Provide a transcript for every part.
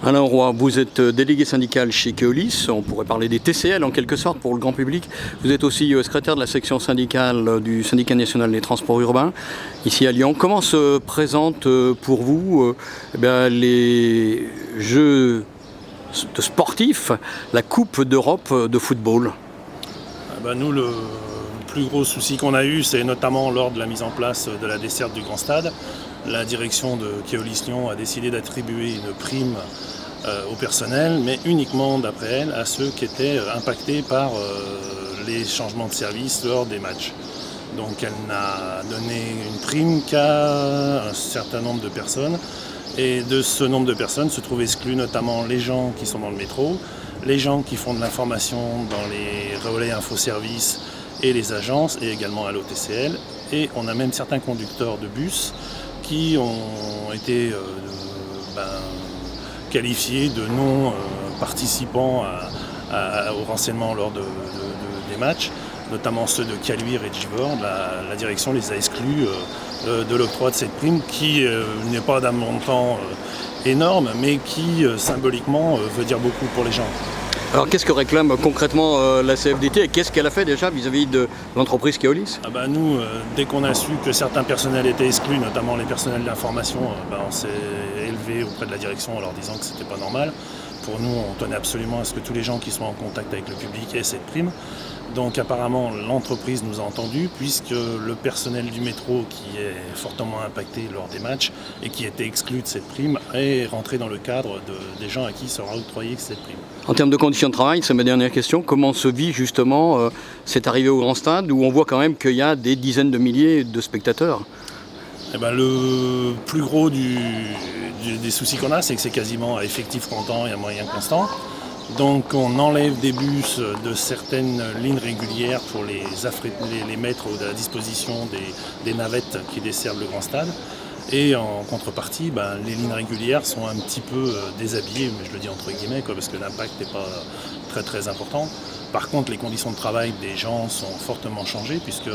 Alain Roy, vous êtes délégué syndical chez Keolis, on pourrait parler des TCL en quelque sorte pour le grand public. Vous êtes aussi secrétaire de la section syndicale du Syndicat national des transports urbains, ici à Lyon. Comment se présentent pour vous les Jeux de sportifs, la Coupe d'Europe de football? Nous, le plus gros souci qu'on a eu, c'est notamment lors de la mise en place de la desserte du Grand Stade. La direction de Keolis Lyon a décidé d'attribuer une prime au personnel, mais uniquement d'après elle à ceux qui étaient impactés par les changements de service lors des matchs. Donc elle n'a donné une prime qu'à un certain nombre de personnes, et de ce nombre de personnes se trouvent exclus notamment les gens qui sont dans le métro, les gens qui font de l'information dans les relais infoservices et les agences, et également à l'OTCL, et on a même certains conducteurs de bus qui ont été qualifiés de non-participants au renseignement lors des matchs, notamment ceux de Caluire et de Givors. La direction les a exclus de l'octroi de cette prime qui n'est pas d'un montant énorme, mais qui symboliquement veut dire beaucoup pour les gens. Alors qu'est-ce que réclame concrètement la CFDT et qu'est-ce qu'elle a fait déjà vis-à-vis de l'entreprise Keolis? Nous, dès qu'on a su que certains personnels étaient exclus, notamment les personnels d'information, on s'est élevé auprès de la direction en leur disant que c'était pas normal. Pour nous, on tenait absolument à ce que tous les gens qui sont en contact avec le public aient cette prime. Donc apparemment, l'entreprise nous a entendus, puisque le personnel du métro, qui est fortement impacté lors des matchs et qui était exclu de cette prime, est rentré dans le cadre des gens à qui sera octroyée cette prime. En termes de conditions de travail, c'est ma dernière question, comment se vit justement cette arrivée au Grand Stade, où on voit quand même qu'il y a des dizaines de milliers de spectateurs? Le plus gros des soucis qu'on a, c'est que c'est quasiment à effectif comptant et à moyen constant. Donc on enlève des bus de certaines lignes régulières pour les mettre à la disposition des navettes qui desservent le Grand Stade. Et en contrepartie, les lignes régulières sont un petit peu déshabillées, mais je le dis entre guillemets, parce que l'impact n'est pas très très important. Par contre, les conditions de travail des gens sont fortement changées, puisque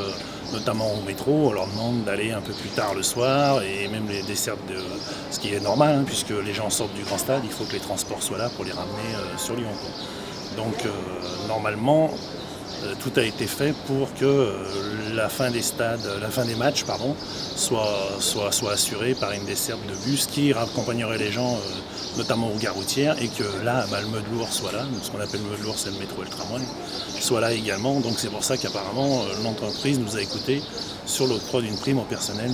notamment au métro, on leur demande d'aller un peu plus tard le soir, et même les dessertes, ce qui est normal, puisque les gens sortent du Grand Stade, il faut que les transports soient là pour les ramener sur Lyon. Donc normalement, tout a été fait pour que la fin des matchs, soit assurée par une desserte de bus qui accompagnerait les gens, notamment aux gares routières, et que là, le Meudlourg soit là. Ce qu'on appelle le Meudlourg, c'est le métro et le tramway, soit là également. Donc c'est pour ça qu'apparemment l'entreprise nous a écoutés sur l'octroi d'une prime au personnel